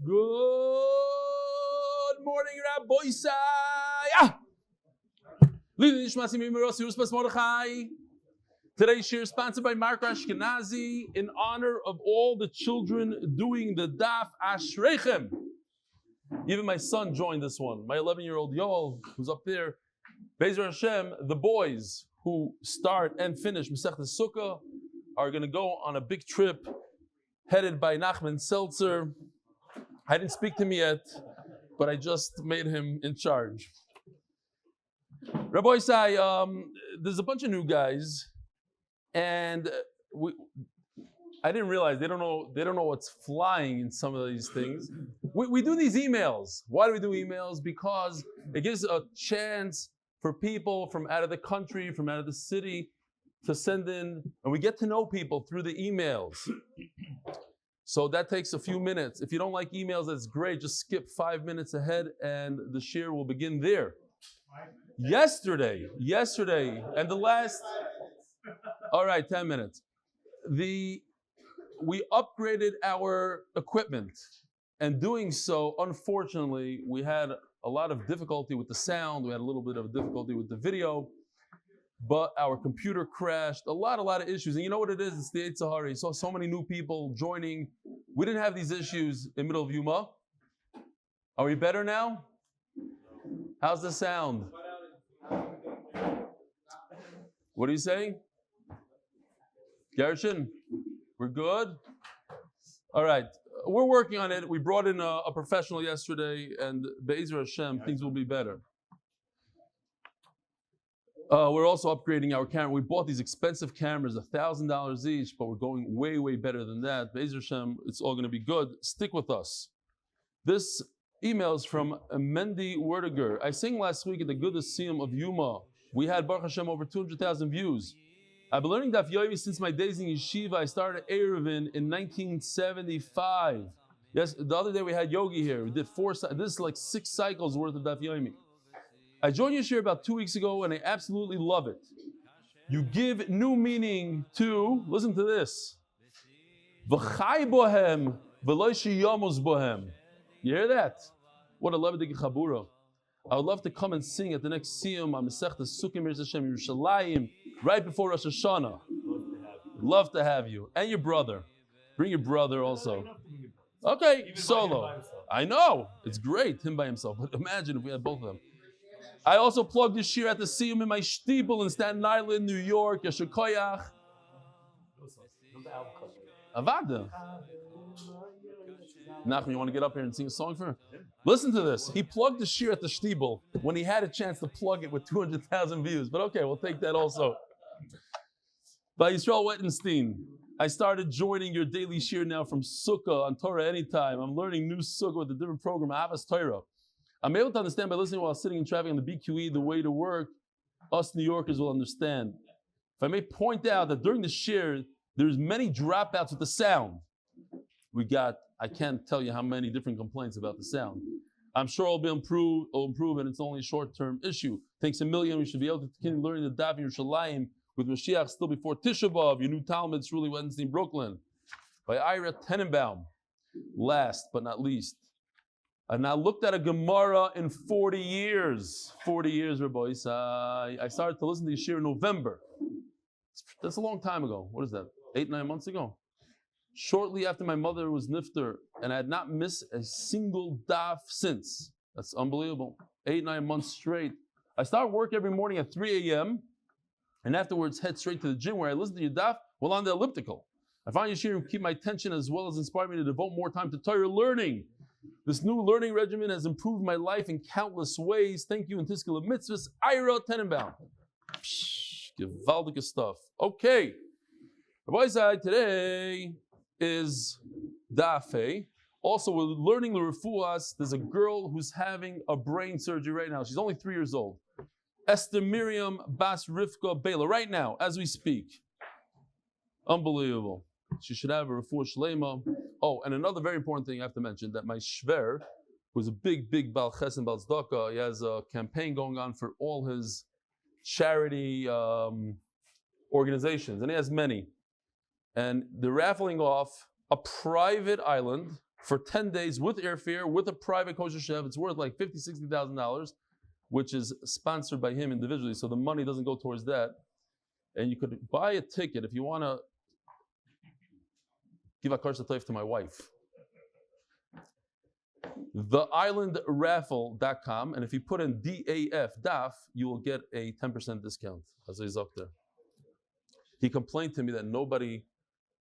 Good morning, Rabbi Isai. Today's shir is sponsored by Mark Aschkenasy in honor of all the children doing the Daf Ashreichem. Even my son joined this one. My 11-year-old Yoel, who's up there. Be'ezer Hashem, the boys who start and finish Masechta Succah are going to go on a big trip headed by Nachman Seltzer. I didn't speak to him yet, but I just made him in charge. Rabbi Isai, there's a bunch of new guys, and I didn't realize they don't know what's flying in some of these things. We do these emails. Why do we do emails? Because it gives a chance for people from out of the country, from out of the city, to send in, and we get to know people through the emails. So that takes a few minutes. If you don't like emails, that's great. Just skip 5 minutes ahead, and the shir will begin there. Yesterday, and the last, all right, 10 minutes. We upgraded our equipment, and doing so, unfortunately, we had a lot of difficulty with the sound. We had a little bit of difficulty with the video, but our computer crashed. A lot of issues. And you know what it is? It's the Eight Sahara. You saw so many new people joining. We didn't have these issues in middle of Yuma. Are we better now? How's the sound? What are you saying? Gershon, we're good? All right. We're working on it. We brought in a professional yesterday, and Be'ezer Hashem, things will be better. We're also upgrading our camera. We bought these expensive cameras, $1,000 each, but we're going way better than that. Be'ezer Hashem, it's all going to be good. Stick with us. This email is from Mendy Werdiger. I sang last week at the Good Siyum of Yuma. We had, Baruch Hashem, over 200,000 views. I've been learning Daf Yomi since my days in Yeshiva. I started Eruvin in 1975. Yes, the other day we had Yogi here. We did 4, this is like 6 cycles worth of Daf Yomi. I joined Yeshiva about 2 weeks ago, and I absolutely love it. You give new meaning to, listen to this, V'chai bohem v'lo sheyamos bohem. You hear that? What a levadik chabura. I would love to come and sing at the next Siyum on Masechta Sukkah Mir Hashem Yerushalayim right before Rosh Hashanah. Love to have you. And your brother. Bring your brother also. Okay, solo. I know. It's great, him by himself. But imagine if we had both of them. I also plugged this year at the Siyum in my shtibel in Staten Island, New York. Yasher Koyach. Avada. Nachman, you want to get up here and sing a song for him? Listen to this. He plugged the shir at the shtibel when he had a chance to plug it with 200,000 views. But okay, we'll take that also. By Yisrael Wettenstein, I started joining your daily shir now from Sukkah on Torah Anytime. I'm learning new Sukkah with a different program, Avas Torah. I'm able to understand by listening while sitting in traffic on the BQE, the way to work. Us New Yorkers will understand. If I may point out that during the shir, there's many dropouts with the sound. I can't tell you how many different complaints about the sound. I'm sure it'll improve, and it's only a short-term issue. Thanks a million. We should be able to continue learning the Daf in Yerushalayim with Mashiach still before Tisha B'Av. Your new Talmud, Shirley Wednesday in Brooklyn. By Ira Tenenbaum. Last but not least, I've now looked at a Gemara in 40 years. 40 years, Rabbi Isai. I started to listen to Yeshir in November. That's a long time ago. What is that? 8-9 months ago? Shortly after my mother was nifter, and I had not missed a single daf since. That's unbelievable. 8-9 months straight. I start work every morning at 3 a.m. and afterwards head straight to the gym where I listen to your daf while on the elliptical. I find Yeshir keep my attention as well as inspire me to devote more time to Torah learning. This new learning regimen has improved my life in countless ways. Thank you, and Tiskala Mitzvahs, Ira Tenenbaum. Gewaldige stuff. Okay. Rabbi Isai, today is Dafe. Also, we're learning the refuahs. There's a girl who's having a brain surgery right now. She's only 3 years old. Esther Miriam Bas Rivka Bela, right now, as we speak. Unbelievable. She should have a refuah shlema. Oh, and another very important thing I have to mention, that my shver, who's a big Baal Ches and Baal Tzedakah, he has a campaign going on for all his charity organizations, and he has many. And they're raffling off a private island for 10 days with airfare, with a private kosher chef. It's worth like $50,000, $60,000, which is sponsored by him individually, so the money doesn't go towards that. And you could buy a ticket if you want to give a karsa toif to my wife. Theislandraffle.com, and if you put in DAF, you will get a 10% discount. As he's up there. He complained to me that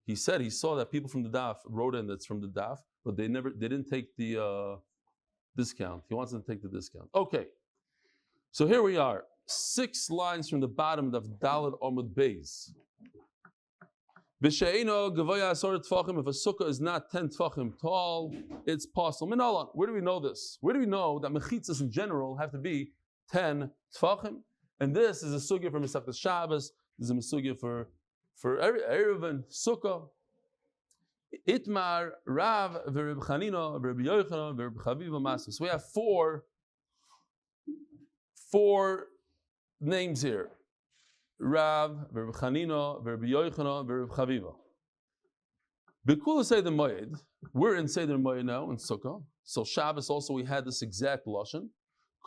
he said he saw that people from the DAF wrote in that's from the DAF, but they didn't take the discount. He wants them to take the discount. Okay, so here we are, 6 lines from the bottom of Dalet Amud Beis. If a sukkah is not 10 tfachim tall, it's possible. Where do we know this? Where do we know that mechitzas in general have to be 10 tfachim? And this is a sugya for Masechtas Shabbos. This is a sugya for Erev and Sukkah. Itmar, Rav, V'Reb Chanina, V'Reb Yochanan, V'Reb Chaviva Masu. So we have four names here. Rav, V'Reb Chanina, V'Reb Yochanan, V'Reb Chaviva. B'kula Seder Moed. We're in Seder Moed now in Sukkah. So Shabbos also we had this exact lashon.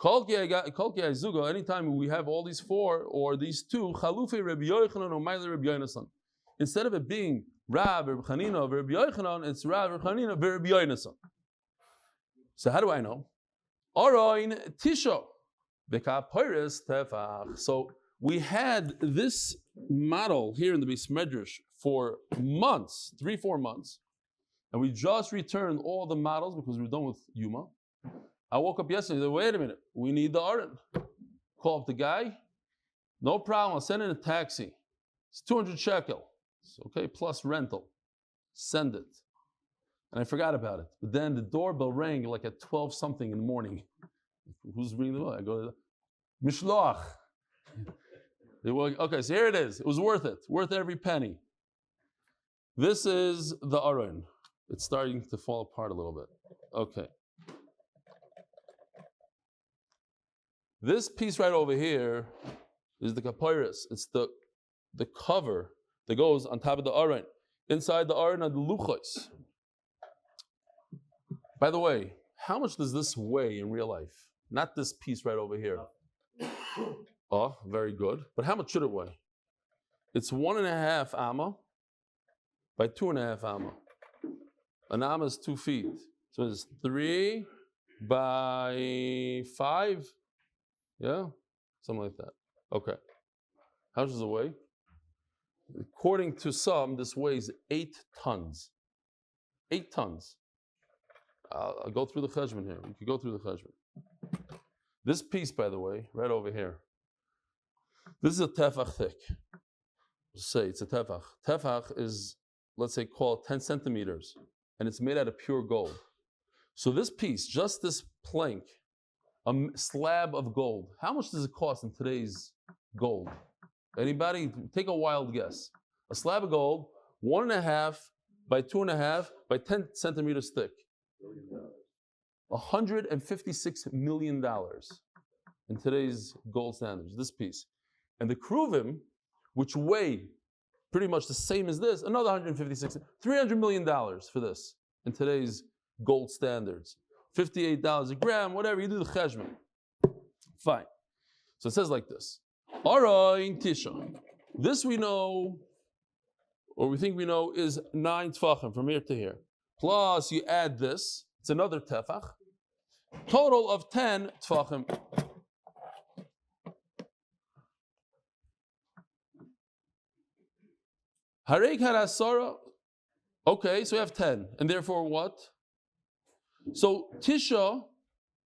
Anytime we have all these 4 or these 2, Chalufi Rabbi Yochanan or Maile Rabbi Yonasan. Instead of it being Rav, Rabbi Chanina, Rabbi Yochanan, it's Rav, Rabbi Chanina, Rabbi Yonasan. So how do I know? Arayin Tisha. So we had this model here in the Beis Medrash for months, 3-4 months, and we just returned all the models because we're done with Yuma. I woke up yesterday and said, wait a minute, we need the Aron. Call up the guy. No problem, I'll send in a taxi. It's 200 shekel. It's okay, plus rental. Send it. And I forgot about it. But then the doorbell rang like at 12 something in the morning. Who's ringing the bell? I go to Mishloach. Okay, so here it is. It was worth it. Worth every penny. This is the Aron. It's starting to fall apart a little bit. Okay. This piece right over here is the kapairis. It's the cover that goes on top of the aron. Inside the aron are the luchos. By the way, how much does this weigh in real life? Not this piece right over here. Oh, very good. But how much should it weigh? It's 1.5 amma by 2.5 amma. An amma is 2 feet. So it's 3 by 5. Yeah? Something like that. Okay. How much does it weigh? According to some, this weighs 8 tons. 8 tons. I'll go through the cheshbon here. We could go through the cheshbon. This piece, by the way, right over here, this is a tefach thick. Say it's a tefach. Tefach is, let's say, call it 10 centimeters, and it's made out of pure gold. So this piece, just this plank, a slab of gold, how much does it cost in today's gold? Anybody? Take a wild guess. A slab of gold, 1.5 by 2.5 by 10 centimeters thick. $156 million in today's gold standards, this piece. And the kruvim, which weigh pretty much the same as this, another $300 million for this in today's gold standards. $58 a gram, whatever, you do the cheshbon. Fine. So it says like this. Arayin Tisha. This we know, or we think we know, is 9 tefachim from here to here. Plus you add this, it's another tefach. Total of 10 tefachim. Harek harasara. Okay, so we have 10. And therefore what? So Tisha,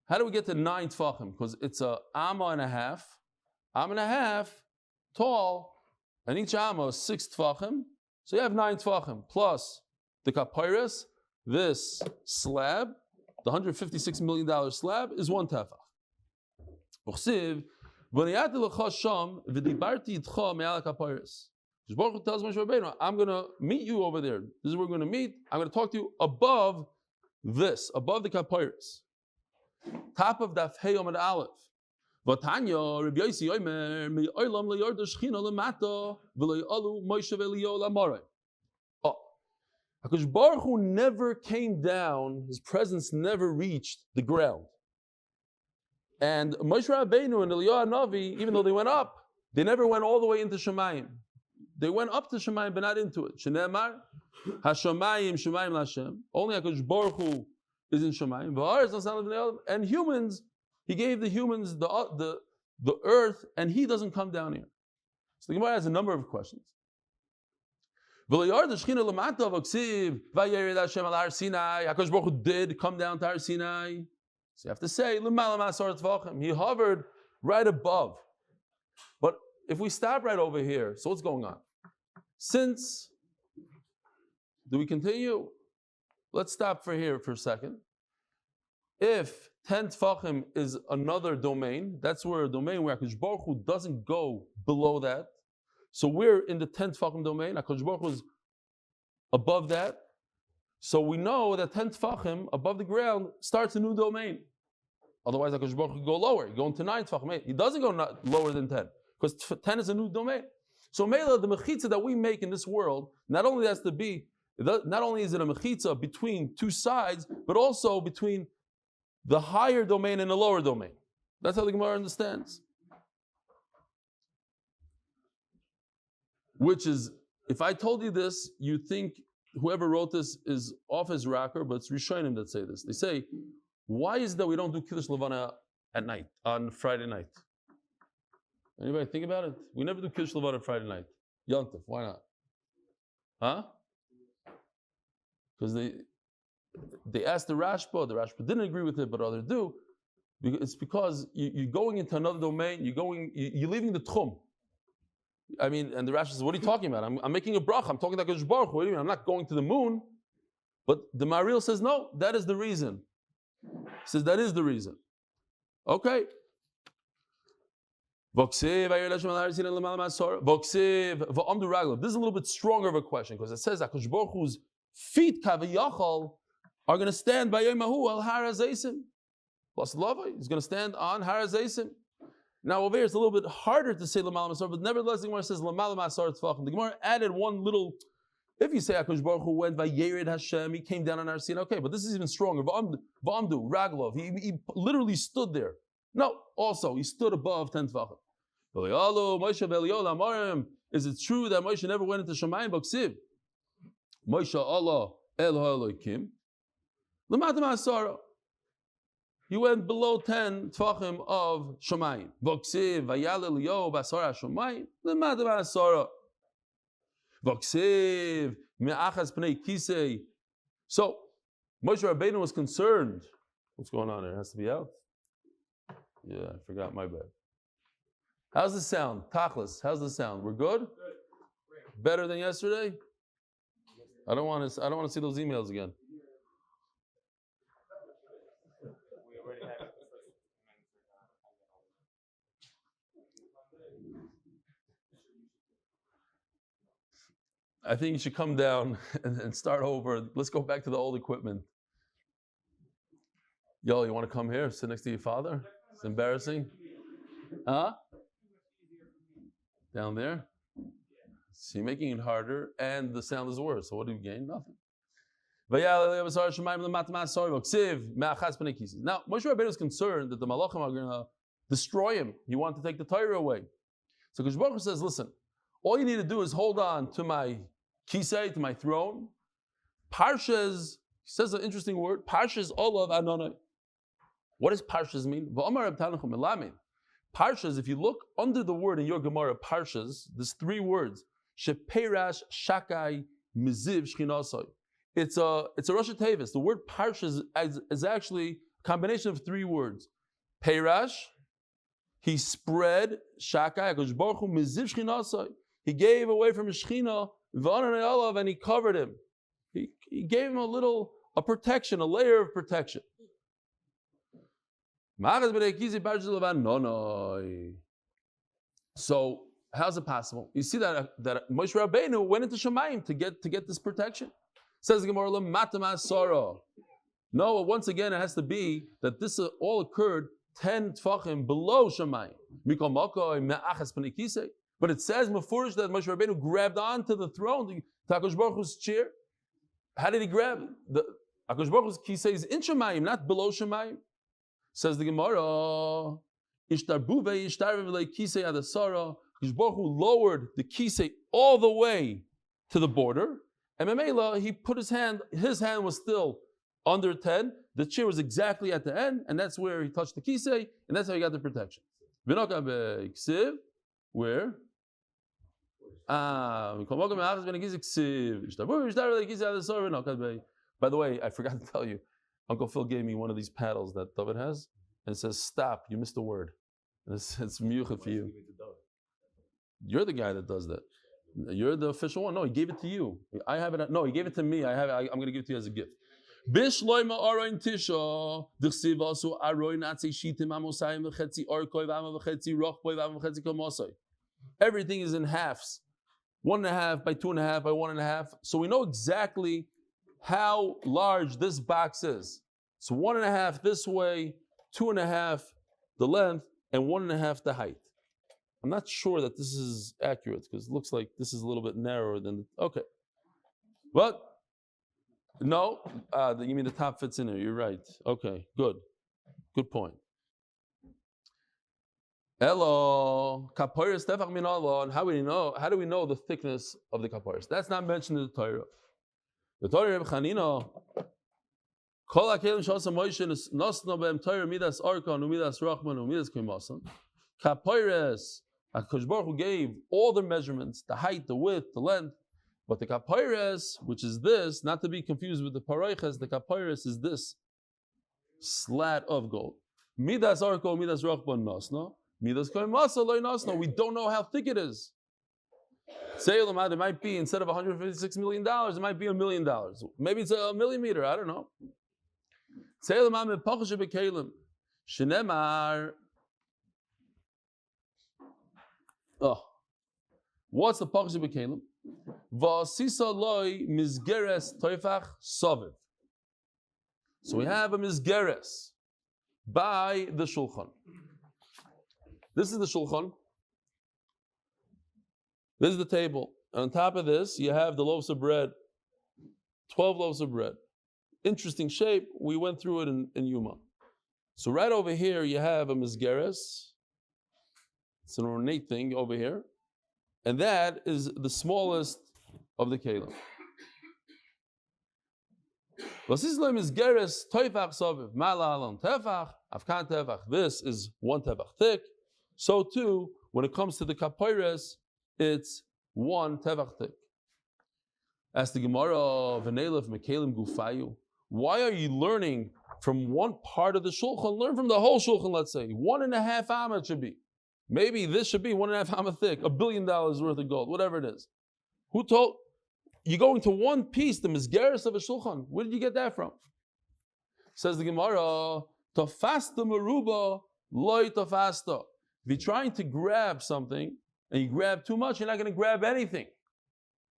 how do we get to 9 tefachim? Because it's a amma and a half. Amma and a half tall, and each amma is 6 tefachim. So you have 9 tefachim plus the kapairis. This slab, the $156 million slab, is 1 tefach. Baruch tells Moshe Rabbeinu, I'm going to meet you over there. This is where we're going to meet. I'm going to talk to you above this, above the kapairis. Top of Daf Amud Aleph. Vatanya Rabbi Yossi Omer me'olam le'yarda shechina lemata v'le'alu Moshe ve'Eliyah l'Amarei. Oh, HaKadosh Baruch Hu never came down, his presence never reached the ground. And Moshe Rabbeinu and Eliyahu Navi, even though they went up, they never went all the way into Shemayim. They went up to Shemayim, but not into it. Shenemar, HaShemayim, Shemayim L'Hashem. Only HaKadosh Baruch Hu is in Shemayim. And humans, he gave the humans the earth, and he doesn't come down here. So the Gemara has a number of questions. HaKadosh Baruch Hu did come down to Har Sinai. So you have to say, he hovered right above. But if we stop right over here, so what's going on? Do we continue? Let's stop for here for a second. If 10 Tfachim is another domain, that's where a domain where HaKadosh Baruch Hu doesn't go below that. So we're in the 10 Tfachim domain. HaKadosh Baruch Hu is above that. So we know that 10 Tfachim above the ground starts a new domain. Otherwise, HaKadosh Baruch Hu go lower. He go into 9 Tfachim. He doesn't go lower than 10 because 10 is a new domain. So Mela, the mechitza that we make in this world, not only is it a mechitza between two sides, but also between the higher domain and the lower domain. That's how the Gemara understands. Which is, if I told you this, you'd think whoever wrote this is off his rocker, but it's Rishonim that say this. They say, why is it that we don't do Kiddush Levana at night, on Friday night? Anybody think about it? We never do Kiddush Levana Friday night. Yontif, why not? Huh? Because they asked the Rashba didn't agree with it, but others do. It's because you're going into another domain, you're leaving the Tchum. I mean, and the Rashi says, what are you talking about? I'm making a bracha, I'm talking to HaKadosh Baruch Hu. What do you mean? I'm not going to the moon. But the Maril says, no, that is the reason. He says, that is the reason. Okay. This is a little bit stronger of a question, because it says HaKadosh Baruch Hu's feet kaviyachal are going to stand by Yom Hahu al Har HaZeisim. He's going to stand on Har HaZeisim. Now over here it's a little bit harder to say Lamal Masar, but nevertheless the Gemara says Lamal Masar Tzvachim. The Gemara added one little, if you say HaKadosh Baruch Hu went by Yered Hashem, he came down on Har Sinai, okay, but this is even stronger. V'amdu, Raglov, he literally stood there. No, also, he stood above 10 Tzvachim. Is it true that Moshe never went into Shemayim B'Ksiv? Moshe Allah El HaElokim. L'mata Ma'asara. He went below 10 Tfachim of Shemayim. V'Ksiv Vayal Eliyahu B'Asara Shemayim. L'mata Ma'asara. V'Ksiv Me'achas Pnei Kisei. So Moshe Rabbeinu was concerned. What's going on there? It has to be out. Yeah, I forgot, my bad. How's the sound? Tachlis, how's the sound? We're good? Good. Better than yesterday? I don't want to see those emails again. I think you should come down and start over. Let's go back to the old equipment. Yo, you want to come here? Sit next to your father? It's embarrassing. Huh? Down there? So you're making it harder, and the sound is worse. So what do you gain? Nothing. Now, Moshe Rabbeinu is concerned that the Malachim are going to destroy him. He wants to take the Torah away. So Kadosh Baruch Hu says, listen, all you need to do is hold on to my kisei, to my throne. Parshas, he says an interesting word, Parshas Olav Anonai. What does Parshas mean? Parshas, if you look under the word in your Gemara, Parshas, there's 3 words. Sheperash, Shakai, Miziv, Shchinasai. It's a Rosh Tevis. The word Parshas is actually a combination of 3 words. Perash, he spread, Shakai, HaKadosh Baruch Hu, Miziv, Shchinasai. He gave away from his Shechina, and he covered him. He gave him a protection, a layer of protection. So how's it possible? You see that Moshe Rabbeinu went into Shemayim to get this protection. Says the Gemara, no, once again it has to be that this all occurred 10 tfachim below Shemayim. But it says Mefurish that Moshe Rabbeinu grabbed onto the throne, the HaKadosh Baruch Hu's chair. How did he grab it? The Akash Baruch Hu's kisei is in Shemayim, not below Shemayim. Says the Gemara, Ishtarbu ve'ishtarve v'lei kisei adasara. Akash Baruch Hu lowered the kisei all the way to the border, and Memela, he put his hand was still under 10. The chair was exactly at the end, and that's where he touched the kisei, and that's how he got the protection. V'noka be'ksiv, where? By the way, I forgot to tell you, Uncle Phil gave me one of these paddles that David has, and it says, stop, you missed a word. And it's miyucha for you. You're the guy that does that. You're the official one. No, he gave it to you. I have it. No, he gave it to me. I'm going to give it to you as a gift. Bishloima aroin tisha d'chsivasu aroin atzei shitim amosayim v'chetzi orkoi v'ama v'chetzi rochboi v'ama v'chetzi komosoi. Everything is in halves. 1.5 by 2.5 by 1.5. So we know exactly how large this box is. So 1.5 this way, 2.5 the length, and 1.5 the height. I'm not sure that this is accurate because it looks like this is a little bit narrower than okay. But no, you mean the top fits in there. You're right. Okay, good point. Hello, kaporis tefach min Allah. And how do we know the thickness of the kaporis? That's not mentioned in the Torah. The Torah Reb Chanina, kol hakelim shasa Moshe nosno be'em Torah midas arkan umidas rachman umidas kimasan. Kaporis, HaKadosh Baruch Hu gave all the measurements, the height, the width, the length. But the kaporis, which is this, not to be confused with the paroiches, the kaporis is this slat of gold. Midas arko midas rachman nosno. We don't know how thick it is. Say it might be, instead of $156 million, it might be $1 million. Maybe it's a millimeter, I don't know. What's the Pachash B'Kelim? V'asisa loy mizgeres toifach soviv. So we have a mizgeres by the Shulchan. This is the Shulchan. This is the table. And on top of this, you have the loaves of bread. 12 loaves of bread. Interesting shape. We went through it in Yuma. So right over here, you have a mizgeres. It's an ornate thing over here. And that is the smallest of the kelim. This is 1 tefach thick. So too, when it comes to the kapoires, it's 1 tefach thick. Ask the Gemara, V'neilef mekelim gufayu. Why are you learning from one part of the shulchan? Learn from the whole shulchan, let's say. 1.5 amma should be. Maybe this should be 1.5 amma thick, $1 billion worth of gold, whatever it is. Who told? You're going to one piece, the mizgeres of a shulchan. Where did you get that from? Says the Gemara, Tafasta meruba, loy tafasta. If you're trying to grab something and you grab too much, you're not going to grab anything.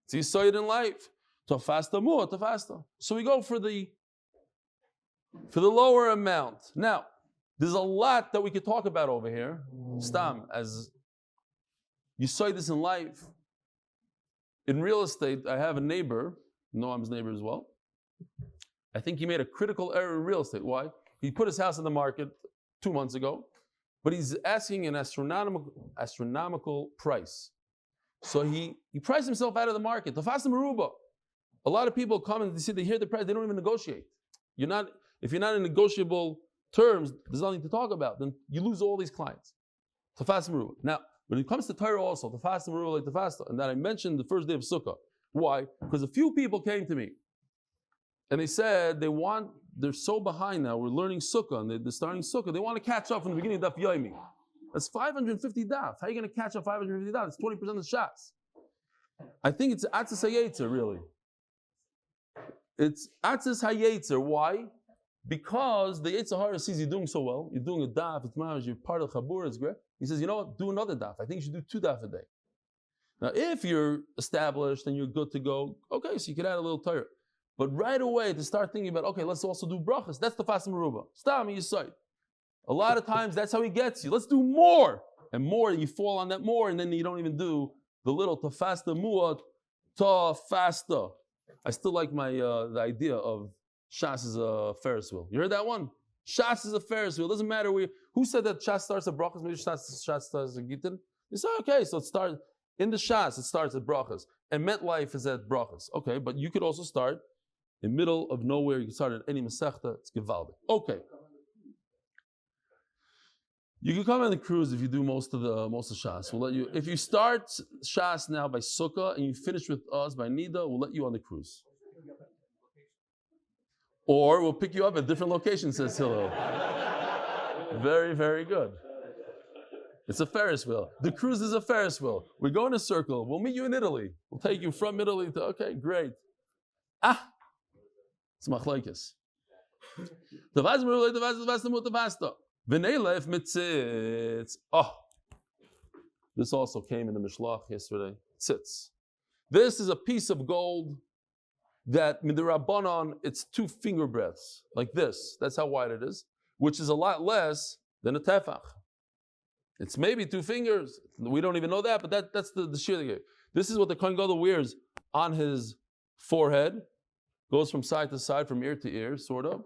So you saw it in life. Tafasta more, tafasta. So we go for the lower amount. Now, there's a lot that we could talk about over here. Stam, as you saw this in life. In real estate, I have a neighbor, Noam's neighbor as well. I think he made a critical error in real estate. Why? He put his house on the market 2 months ago, but he's asking an astronomical price. So he priced himself out of the market. Tafasa Maruba. A lot of people come and they hear the price, they don't even negotiate. If you're not in negotiable terms, there's nothing to talk about. Then you lose all these clients. Tafasa Maruba. Now, when it comes to Torah also, Tafasa Maruba like Tafasta, and that I mentioned the first day of Succah. Why? Because a few people came to me and they said they're so behind now, we're learning Succah, and they're starting Succah, they want to catch up from the beginning of Daf Yomi. That's 550 daf. How are you going to catch up 550 daf? It's 20% of the shots. I think it's Atzis HaYetzer, really. It's Atzis HaYetzer. Why? Because the Yetzer Hara sees you doing so well, you're doing a daf, it's marriage, you're part of Chabur, it's great. He says, you know what, do another daf. I think you should do 2 daf a day. Now, if you're established and you're good to go, okay, so you can add a little Torah. But right away to start thinking about, okay, let's also do brachas. That's the Tafasa Meruba. Stop me, you sight. A lot of times that's how he gets you. Let's do more. And more, you fall on that more, and then you don't even do the little tafasta muat tafasta. I still like my the idea of Shas is a Ferris wheel. You heard that one? Shas is a Ferris wheel. Doesn't matter who said that Shas starts at brachas. Maybe Shas starts at Gittin. You say okay, so it starts in the Shas. It starts at brachas, and MetLife is at brachas. Okay, but you could also start in middle of nowhere. You can start at any Masechta. It's Gevaldik. Okay. You can come on the cruise if you do most of Shas. We'll let you. If you start Shas now by Sukkah and you finish with us by Nida, we'll let you on the cruise. Or we'll pick you up at different locations, says Hillel. Very, very good. It's a Ferris wheel. The cruise is a Ferris wheel. We go in a circle. We'll meet you in Italy. We'll take you from Italy to, okay, great. It's machlokes. Oh, this also came in the Mishlach yesterday. Tzitz. This is a piece of gold that midrabanan, it's 2 finger breadths, like this. That's how wide it is, which is a lot less than a tefach. It's maybe 2 fingers. We don't even know that, but that's the shear they gave. This is what the Kohen Gadol wears on his forehead. Goes from side to side, from ear to ear, sort of.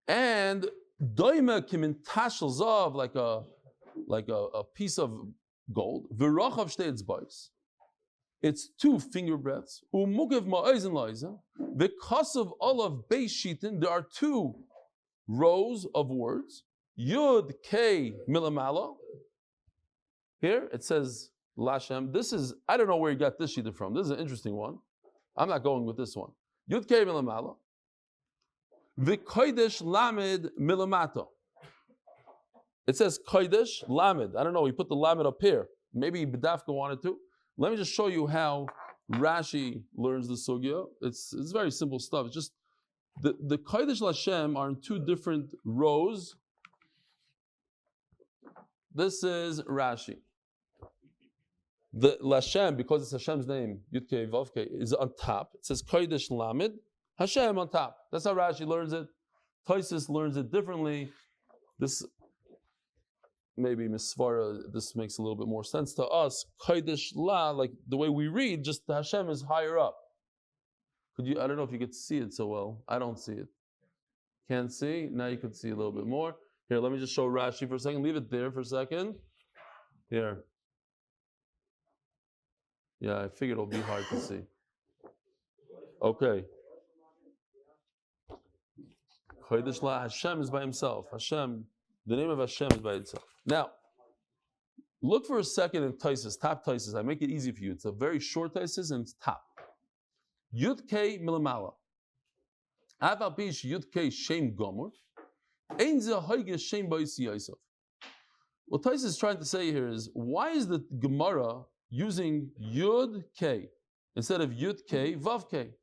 And doime kimin tashel zav, like a piece of gold. V'rochav shtei etzbais. It's 2 finger breadths. Umugev ma'oizen loizen. V'kasav olav beis shitin. There are 2 rows of words. Yud K milamala. Here it says Lashem. This is, I don't know where you got this sheet from. This is an interesting one. I'm not going with this one. Yud K milamala. V'kodesh lamed milamato. It says kodesh lamed. I don't know. He put the lamed up here. Maybe B'dafka wanted to. Let me just show you how Rashi learns the sugya. It's very simple stuff. It's just the kodesh Lashem are in 2 different rows. This is Rashi. The Lashem, because it's Hashem's name, Yudke Vavke, is on top. It says Kodesh Lamed, Hashem on top. That's how Rashi learns it. Tosfos learns it differently. This maybe Misvara, this makes a little bit more sense to us. Kodesh La, like the way we read, just the Hashem is higher up. I don't know if you could see it so well. I don't see it. Can't see? Now you can see a little bit more. Here, let me just show Rashi for a second. Leave it there for a second. Here. Yeah, I figured it'll be hard to see. Okay. Chodesh La, Hashem is by himself. Hashem, the name of Hashem is by itself. Now, look for a second in Tosfos, top Tosfos. I make it easy for you. It's a very short Tosfos and it's top. Yud K milamala. Aval bish Yud K shem gomor. What Tosfos is trying to say here is, why is the Gemara using Yud K instead of Yud K Vav K?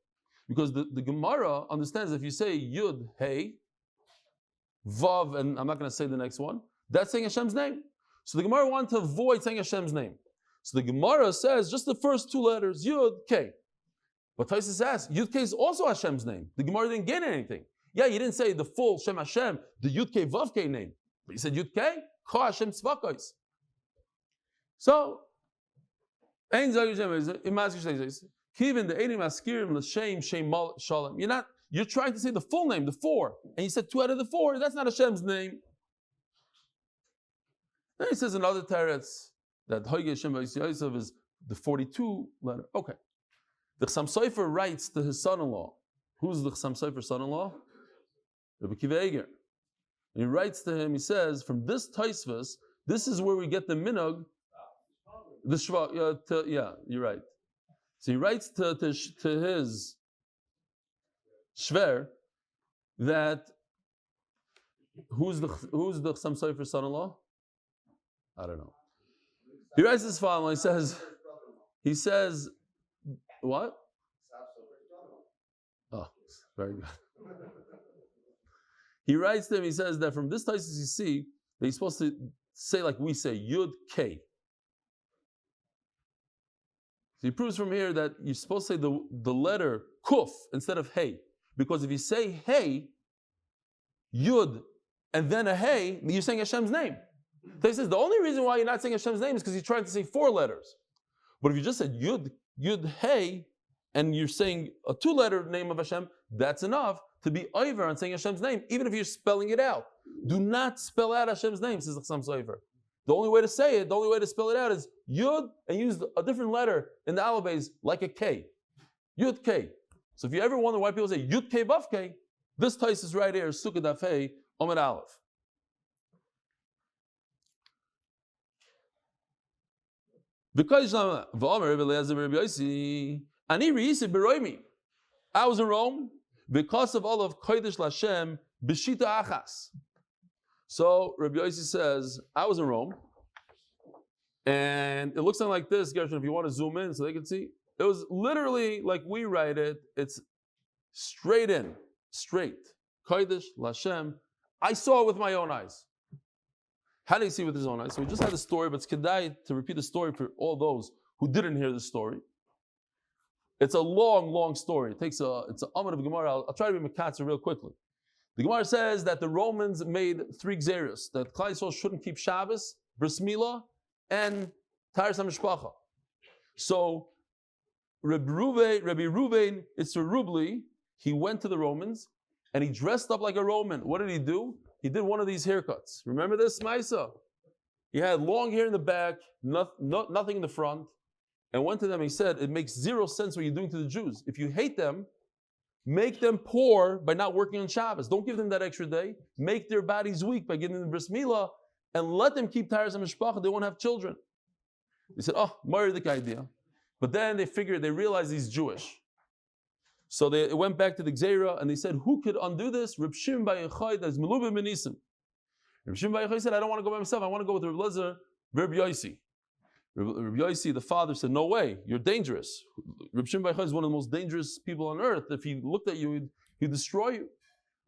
Because the Gemara understands if you say Yud Hey Vav, and I'm not going to say the next one, that's saying Hashem's name. So the Gemara wanted to avoid saying Hashem's name. So the Gemara says just the first 2 letters, Yud K. But Tosfos asks, Yud K is also Hashem's name. The Gemara didn't get anything. Yeah, you didn't say the full Shem Hashem, the Yud K Vav K name. But you said Yud K, Ko Hashem Tzvakos. So, Ein Zayushem, Kivin the Einim Askirim L'Shem Shem Shalom. You're trying to say the full name, the 4, and you said 2 out of the 4. That's not Hashem's name. Then he says another teretz that Hoige Shem Yosef is the 42 letter. Okay. The Chassam Sofer writes to his son-in-law. Who's the Chassam Sofer son-in-law? Rabbi Kiva Eger. And he writes to him, he says, from this Tosfos, this is where we get the minhag, the shva, yeah, you're right. So he writes to his shver that who's the Chassam Sofer son-in-law? I don't know. He writes this following. He says, what? Oh, very good. He writes to him, he says that from this Tosfos you see that he's supposed to say like we say, Yud K. So he proves from here that you're supposed to say the letter Kuf instead of Hey. Because if you say Hey, Yud, and then a Hey, you're saying Hashem's name. So he says the only reason why you're not saying Hashem's name is because you're trying to say 4 letters. But if you just said Yud Hey, and you're saying a 2-letter name of Hashem, that's enough to be over on saying Hashem's name, even if you're spelling it out. Do not spell out Hashem's name, says the Chassam Sofer. The only way to say it, the only way to spell it out is Yud, and use a different letter in the alphabet, like a K. Yud K. So if you ever wonder why people say Yud K Vav K, this Taisus right here is Sukkah Daf Hey Amud Aleph. I was in Rome because of all of Kodesh Lashem B'shita Achas. So Rabbi Yossi says, I was in Rome, and it looks something like this, Gershon, if you want to zoom in so they can see. It was literally like we write it, it's straight in, straight. Kodesh Lashem. I saw it with my own eyes. How do you see it with his own eyes? So we just had a story, but it's kedai to repeat the story for all those who didn't hear the story. It's a long, long story. It's an Amud of Gemara. I'll try to be mekatzer real quickly. The Gemara says that the Romans made 3 gzeros, that Klal Yisrael shouldn't keep Shabbos, Bris Milah, and Taharas HaMishpacha. So Rabbi Ruvain, it's a Rubli, he went to the Romans, and he dressed up like a Roman. What did he do? He did one of these haircuts. Remember this, Maisa? He had long hair in the back, nothing in the front, and went to them and he said, it makes 0 sense what you're doing to the Jews. If you hate them, make them poor by not working on Shabbos. Don't give them that extra day. Make their bodies weak by giving them Bris Milah, and let them keep Taharas HaMishpacha. They won't have children. They said, oh, Mardik idea. But then they realized he's Jewish. So they went back to the Gzeira and they said, who could undo this? Reb Shimon bar Yochai, that's Melubim Benisim. Reb Shimon bar Yochai said, I don't want to go by myself. I want to go with Reb Lezer, Reb Yossi. Reb Yossi, the father, said, no way, you're dangerous. Reb Shimon bar Yochai is one of the most dangerous people on earth. If he looked at you, he'd destroy you.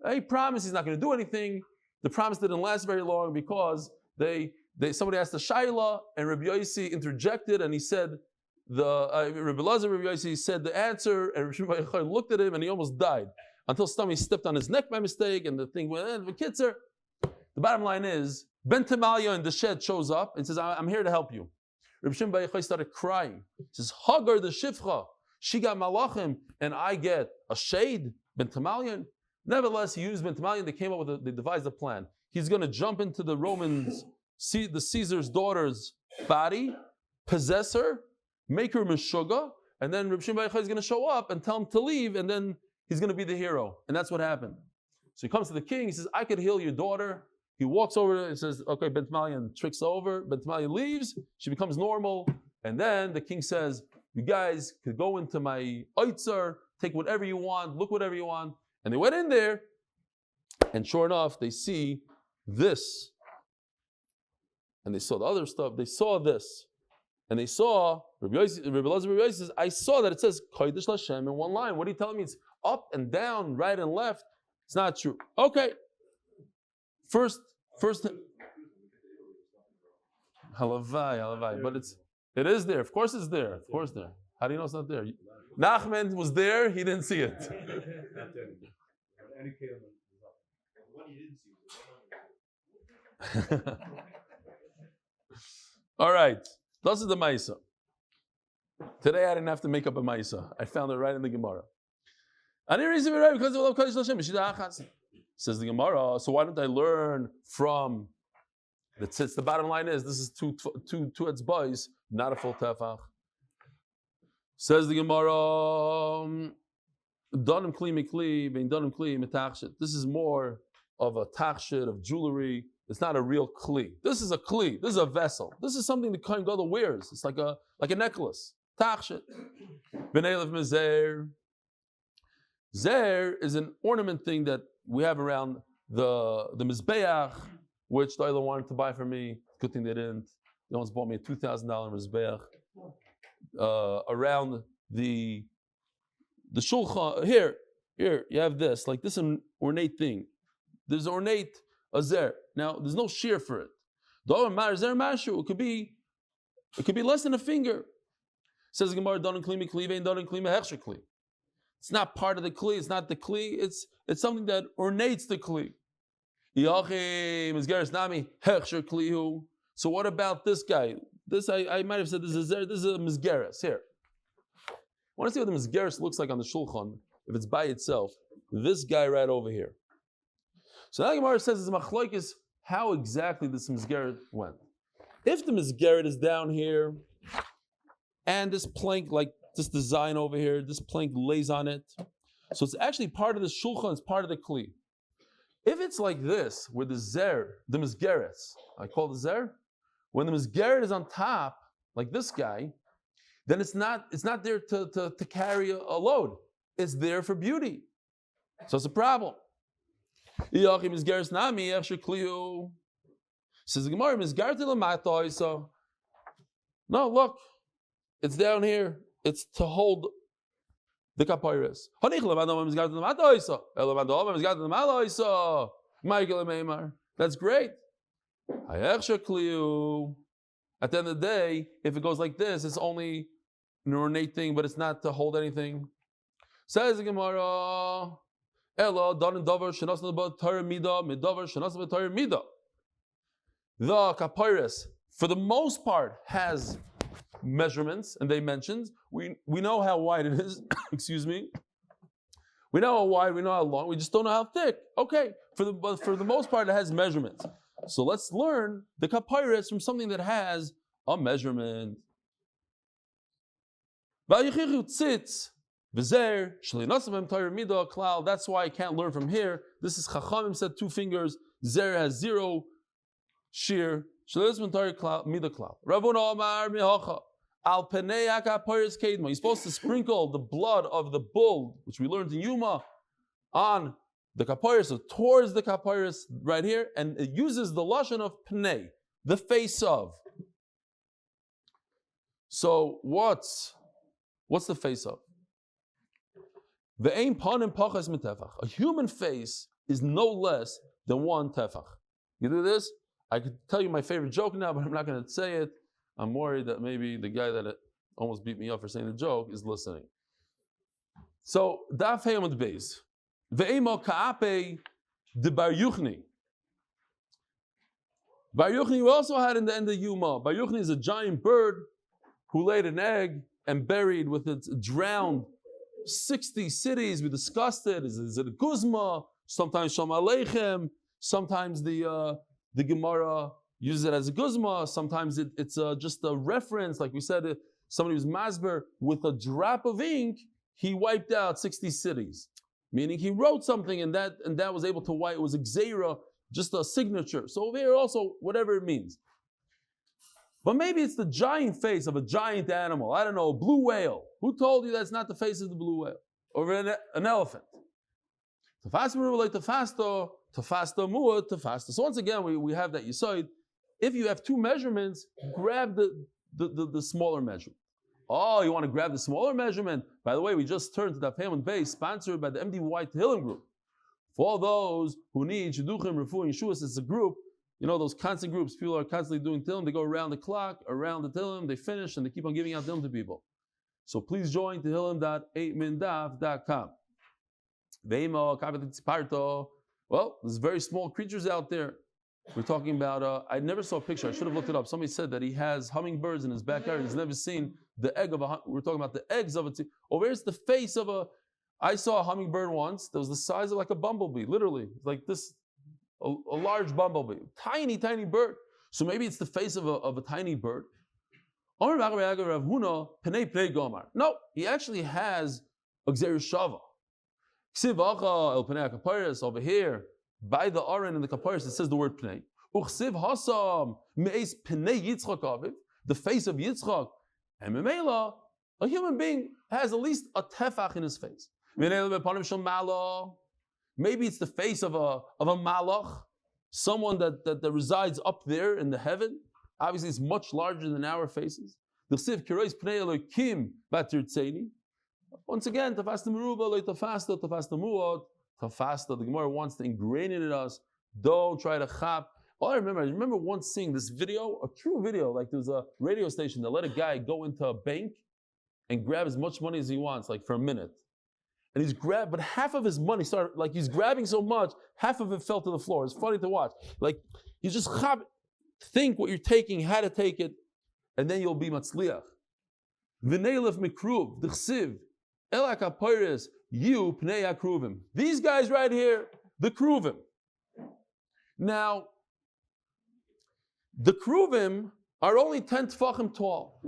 He promised he's not going to do anything. The promise didn't last very long because somebody asked a Shaila and Reb Yossi interjected and he said, Rabbi Lazar, Rabbi Yossi said the answer, and Rabbi Yochai looked at him and he almost died. Until Stami stepped on his neck by mistake, and the thing went, the kitzer. The bottom line is, Ben Tamalia in the shed shows up and says, I'm here to help you. Rabbi Shimon bar Yochai started crying. He says, Hagar the Shifcha, she got Malachim, and I get a shade, Ben Tamalia. Nevertheless, he used Ben Tamalia, they devised a plan. He's going to jump into the Romans, the Caesar's daughter's body, possess her, make her Meshuggah, and then Reb Shimon bar Yochai is going to show up and tell him to leave, and then he's going to be the hero. And that's what happened. So he comes to the king, he says, I could heal your daughter. He walks over and says, okay, Ben Tamalia tricks over. Ben Tamalia leaves, she becomes normal, and then the king says, you guys could go into my oitzer, take whatever you want, look whatever you want. And they went in there, and sure enough, they see this. And they saw the other stuff, they saw this. And they saw, Rabbi Yossi says, I saw that it says Kodesh Lashem in one line. What are you telling me? It's up and down, right and left. It's not true. Okay. First, halavai, but it is there. Of course it's there. Of course there. How do you know it's not there? Nachman was there, he didn't see it. All right. This is the Maisa. Today I didn't have to make up a Maisa. I found it right in the Gemara. Says the Gemara, so why don't I learn from the tzitz? The bottom line is, this is two etzbais, not a full tefach. Says the Gemara, Danim kli mikli, vein danim kli metachshit. This is more of a tachshit, of jewelry. It's not a real kli. This is a kli. This is a vessel. This is something the Kohen Gadol wears. It's like a necklace. Tachshit. B'nei lev mezer. Zer is an ornament thing that we have around the mizbeach, which the Oila wanted to buy for me. Good thing they didn't. They almost bought me a $2,000 mizbeach. Around the shulchan. Here, you have this. Like this an ornate thing. There's ornate a zer. Now, there's no shear for it. It could be less than a finger. Says Gemara, it's not part of the kli. It's not the kli. It's something that ornates the kli. So what about this guy? This I might have said this is a zer. This is a mizgeres here. want to see what the Mizgeres looks like on the Shulchan, if it's by itself. This guy right over here. So now the Gemara says it's machlokes how exactly this Mizgeret went. If the Mizgeret is down here, and this plank, like this design over here, this plank lays on it, so it's actually part of the Shulchan, it's part of the Kli. If it's like this, where the Mizgeret, I call the Zer, when the Mizgeret is on top, like this guy, then it's not there to carry a load. It's there for beauty. So it's a problem. Says the Gemara, no, look, it's down here. It's to hold the kapayres. That's great. At the end of the day, if it goes like this, it's only an ornate thing, but it's not to hold anything. Says the Gemara, the kapayres, for the most part, has measurements, and they mentioned, we know how wide it is, excuse me. We know how wide, we know how long, we just don't know how thick. Okay, for the most part, it has measurements. So let's learn the kapayres from something that has a measurement. That's why I can't learn from here. This is Chachamim said 2 fingers. Zer has 0 shear. You're supposed to sprinkle the blood of the bull, which we learned in Yuma, on the kapayres, so towards the kapayres right here, and it uses the lashon of pnei, the face of. So what's the face of? A human face is no less than 1 tefach. You do this? I could tell you my favorite joke now, but I'm not going to say it. I'm worried that maybe the guy that almost beat me up for saying the joke is listening. So, Daf Amud Beis. Ve'emo ka'ape de Bar Yuchni. Bar Yuchni we also had in the end of Yuma. Bar Yuchni is a giant bird who laid an egg and buried with its drowned 60 cities. We discussed it. Is it a guzma? Sometimes Shalom Aleichem. Sometimes the Gemara uses it as a guzma. Sometimes it's just a reference. Like we said, somebody was masber, with a drop of ink, he wiped out 60 cities. Meaning he wrote something and that was able to wipe. It was a gzeira, just a signature. So over here also, whatever it means. But maybe it's the giant face of a giant animal. I don't know, a blue whale. Who told you that's not the face of the blue whale? Or an elephant. So once again, we have that yisoid. If you have 2 measurements, grab the smaller measurement. Oh, you want to grab the smaller measurement? By the way, we just turned to Daf Amud Beis, sponsored by the MDY Tehillim group. For all those who need Shidduchim, Refu, and Yeshuas, it's a group. You know, those constant groups, people are constantly doing Tehillim. They go around the clock, around the Tehillim, they finish, and they keep on giving out Tehillim to people. So please join tehillim.8mindaf.com. Well, there's very small creatures out there. We're talking about, I never saw a picture, I should have looked it up. Somebody said that he has hummingbirds in his backyard. He's never seen the egg of we're talking about the eggs of it. Oh, where's the face of I saw a hummingbird once that was the size of like a bumblebee, literally. Like this, a large bumblebee. Tiny bird. So maybe it's the face of a tiny bird. No, he actually has a gzeir shava. Over here, by the aron in the kapayres, it says the word pnei. The face of Yitzchak. And Memela, a human being has at least a tefach in his face. Maybe it's the face of a malach, someone that resides up there in the heaven. Obviously, it's much larger than our faces. Once again, tafasta meruba, tafasta muad, tafasta. The Gemara wants to ingrain it in us. Don't try to chap. I remember once seeing this video, a true video, like there was a radio station that let a guy go into a bank and grab as much money as he wants, like for a minute. And but half of his money started, like he's grabbing so much, half of it fell to the floor. It's funny to watch. Like, you just think what you're taking, how to take it, and then you'll be matzliach. V'neilef mikruv, d'chsiv, Ela kapoiris you pnei akruvim. These guys right here, the kruvim. Now, the kruvim are only 10 tefachim tall.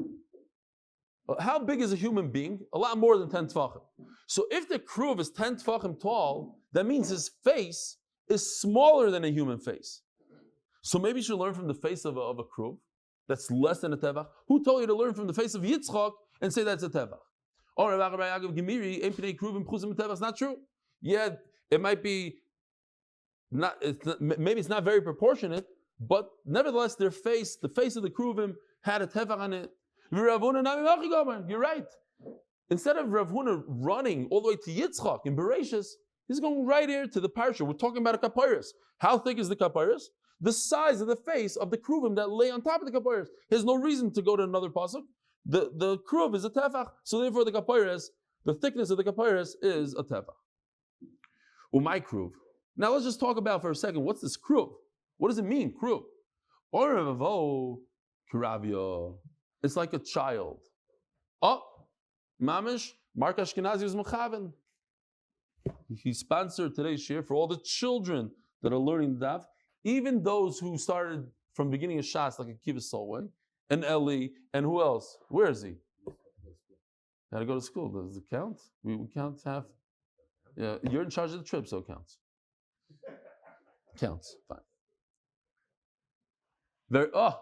How big is a human being? A lot more than 10 tefachim. So if the kruv is 10 tefachim tall, that means his face is smaller than a human face. So maybe you should learn from the face of a kruv that's less than a tevach. Who told you to learn from the face of Yitzchak and say that's a tevach? Or it's not true. Yeah, it might be maybe it's not very proportionate, but nevertheless their face, the face of the kruvim had a tevach on it. You're right. Instead of Rav Huna running all the way to Yitzchak in Bereshis, he's going right here to the parsha. We're talking about a kapairos. How thick is the kapairos? The size of the face of the kruvim that lay on top of the kapairos. There's no reason to go to another pasuk. The kruv is a tefach, so therefore the kapairos, the thickness of the kapairos is a tefach. Umay kruv. Now let's just talk about for a second, what's this kruv? What does it mean, kruv? Or kiravia. It's like a child. Oh, Mamish, Mark Aschkenasy was mechaven. He sponsored today's share for all the children that are learning Daf, even those who started from beginning of Shas, like Akiva Solway, and Eli, and who else? Where is he? Had to go to school. Does it count? We count half. Yeah, you're in charge of the trip, so it counts. Counts. Fine.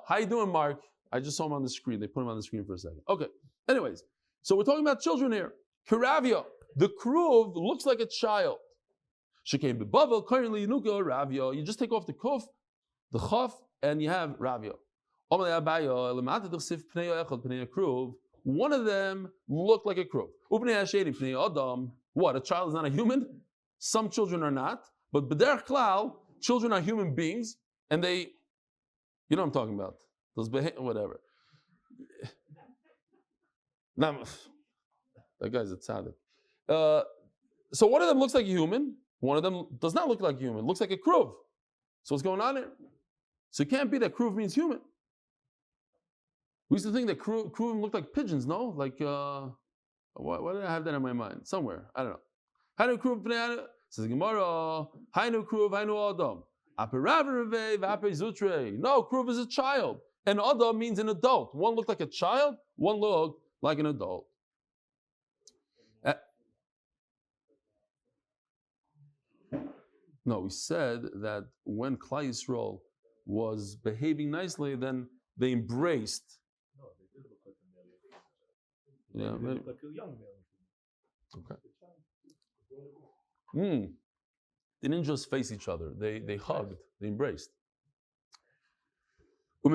How you doing, Mark? I just saw him on the screen. They put him on the screen for a second. Okay. Anyways, so we're talking about children here. Kiravia. The kruv looks like a child. Shekaim bebavel currently yunuka ravia. You just take off the kuf, the chaf, and you have ravia. One of them looked like a kruv. What? A child is not a human? Some children are not, but b'derech klal, children are human beings, and they, you know what I'm talking about. Those whatever. That guy's a tzaddik. So one of them looks like a human. One of them does not look like a human. Looks like a kruv. So what's going on here? So it can't be that kruv means human. We used to think that kruvim looked like pigeons, no? Like, why did I have that in my mind? Somewhere. I don't know. Hainu kruv pnei, says the Gemara, hainu kruv, hainu adam. No, kruv is a child. And adam means an adult. One looked like a child, one looked like an adult. No, we said that when Klal Yisrael was behaving nicely, then they embraced. No, they did look like a male. Yeah, they look like a young male. Okay. They didn't just face each other. They hugged. They embraced. If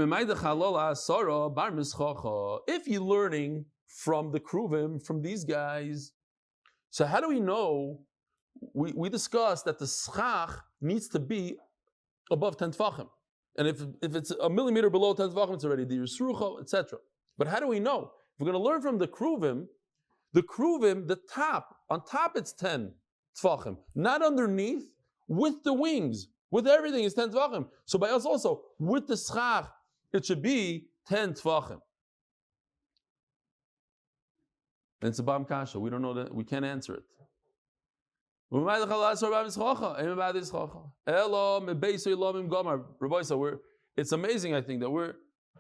you're learning from the kruvim, from these guys, so how do we know? We discussed that the schach needs to be above 10 tefachim. And if it's a millimeter below 10 tefachim, it's already the Yisrucha, etc. But how do we know? If we're going to learn from the kruvim, the top, on top it's 10 tefachim. Not underneath, with the wings, with everything is 10 tefachim. So by us also, with the schach, it should be 10 tefachim. And it's a bam kasha. We don't know that. We can't answer it. It's amazing, I think, that we're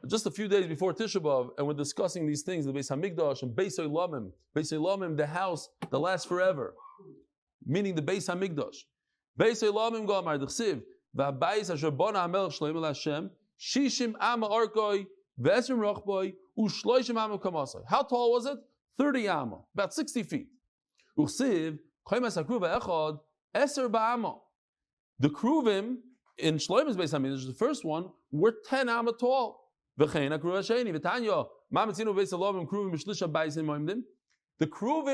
just a few days before Tisha B'Av, and we're discussing these things, the Beis Hamikdash and Beis Olamim, the house that lasts forever, meaning the Beis Hamikdash. Beis Olamim Gomar, the Chsiv, v'habayis asher bona hamelech shloim el Hashem, shishim ama arkoi, v'esrim rochboi, u'shloishim ama kamasai. How tall was it? 30 ama, about 60 feet. Uchsiv, the kruvim in Shloimeh's Beis Hamikdash, the first one, were 10 amma tall. The kruvim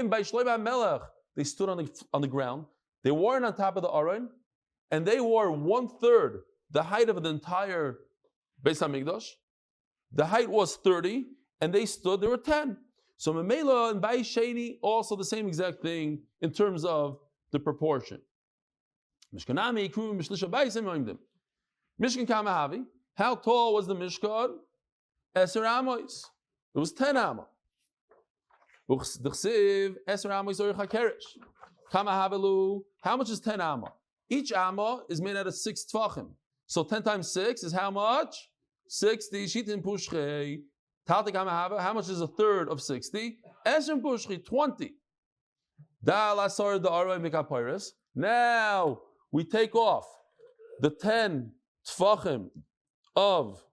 by Shloimeh HaMelech, they stood on the ground. They weren't on top of the Aron, and they were 1/3 the height of the entire Beis Hamikdash. The height was 30, and they stood. There were 10. So Memela and Bayis Sheni also the same exact thing in terms of the proportion. Mishkanami kruvim b'shlisha bayisim oimdim. Mishkan kamahavi. How tall was the Mishkan? Eser amos. It was 10 amma. How much is 10 amma? Each amma is made out of 6 tvachim. So 10 times 6 is how much? 60. Shitin pushchei. How much is a third of 60? 20. Now we take off the 10 tfachim of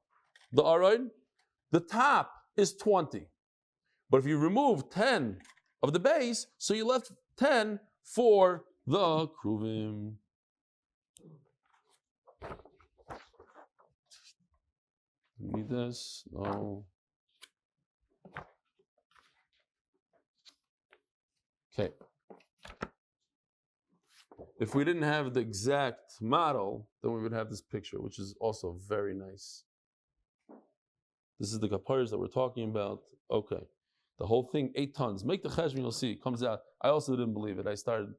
the aron. The top is 20. But if you remove 10 of the base, so you left 10 for the kruvim. Need this? No. Okay. If we didn't have the exact model, then we would have this picture, which is also very nice. This is the kaparas that we're talking about. Okay. The whole thing, 8 tons. Make the cheshbon, you'll see. It comes out. I also didn't believe it. I started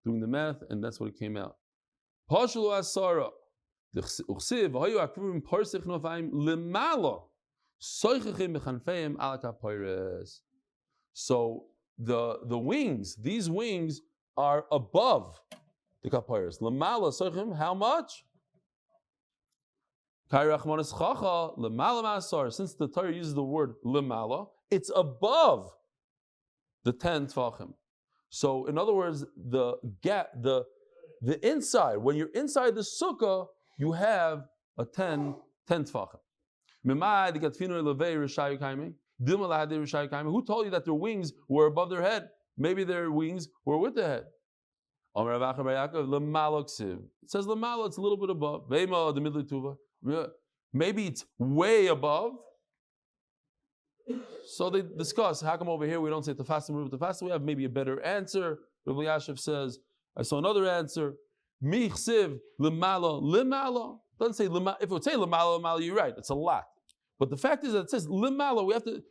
doing the math, and that's what it came out. Pashulu asara. So the wings, these wings are above the kapiras. Lemala soichim, how much? Since the Torah uses the word lemala, it's above the 10 tvachim. So in other words, the gap, the inside, when you're inside the sukkah, you have a 10 tvachim. Who told you that their wings were above their head? Maybe their wings were with the head. It says lemala, it's a little bit above. Maybe it's way above. So they discuss, how come over here we don't say tefasta, we have maybe a better answer. Rabbi Yashiv says, I saw another answer. Michsiv lemala. Doesn't say lemala. If it would say lemala, you're right. It's a lot. But the fact is that it says lemala.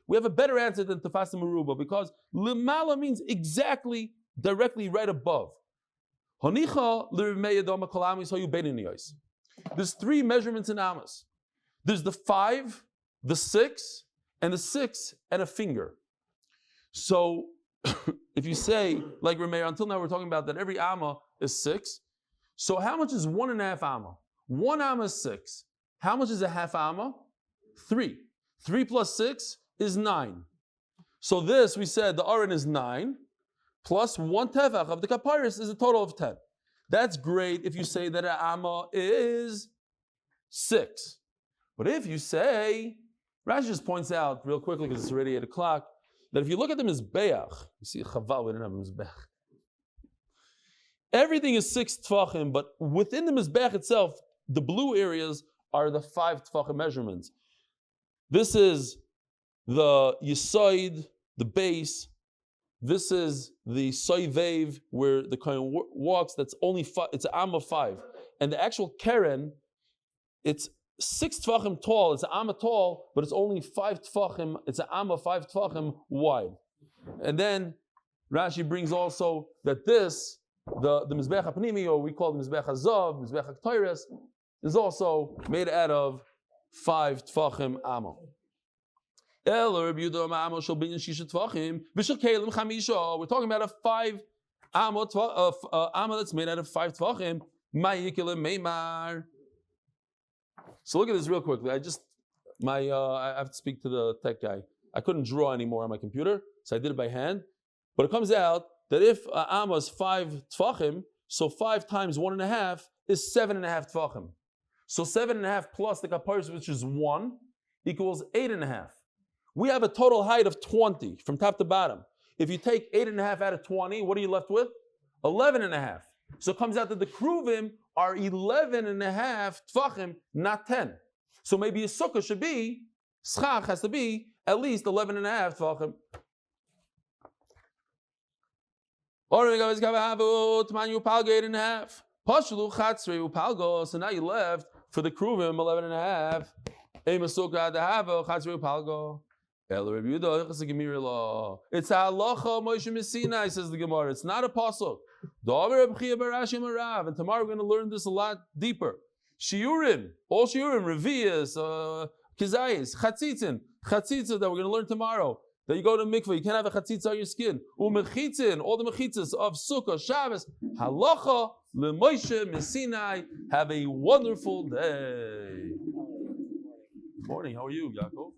We have a better answer than tefasta meruba, because lemala means exactly, directly right above. There's 3 measurements in amas. There's the 5, the 6, and the 6 and a finger. So if you say, like Rameir, until now we're talking about that every amma is 6. So how much is 1.5 amma? 1 amma is 6. How much is a half amma? 3. 3 plus 6 is 9. So this, we said, the aron is 9, plus 1 tefach of the kapiris is a total of 10. That's great if you say that an amma is 6. But if you say, Rashi just points out real quickly, because it's already 8 o'clock, that if you look at the mizbeach, you see chaval, we didn't have a mizbeach. Everything is 6 tefachim, but within the mizbeach itself, the blue areas are the 5 tefachim measurements. This is the yisoid, the base. This is the soivev, where the kohen walks. That's only 5. It's an amma 5, and the actual keren, it's 6 tefachim tall. It's an amma tall, but it's only 5 tefachim. It's an amma 5 tefachim wide. And then Rashi brings also that this, the mizbech hapnimi, or we call the mizbech hazav, mizbech haktoires, is also made out of 5 tefachim amma. We're talking about a 5 amma that's made out of 5 tefachim. So look at this real quickly. I have to speak to the tech guy. I couldn't draw anymore on my computer, so I did it by hand. But it comes out that if amma is 5 tefachim, so 5 times 1.5 is 7.5 tefachim. So 7.5 plus the kaparis, which is 1, equals 8.5. We have a total height of 20 from top to bottom. If you take 8.5 out of 20, what are you left with? 11.5. So it comes out that the kruvim are 11.5 tefachim, not 10. So maybe a sukkah should be, schach has to be at least 11.5 tefachim. So now you left for the kruvim 11.5. It's a halacha Moshe Messina, says the Gemara. It's not a pasuk. And tomorrow we're going to learn this a lot deeper. Shiurim, all shiurim, revias, kizayis, chatzitzin that we're going to learn tomorrow. that you go to mikveh, you can't have a chatzitza on your skin. Umechitzin, all the mechitzas of Sukkah, Shabbos, halacha leMoshe Sinai. Have a wonderful day. Good morning. How are you, Yaakov?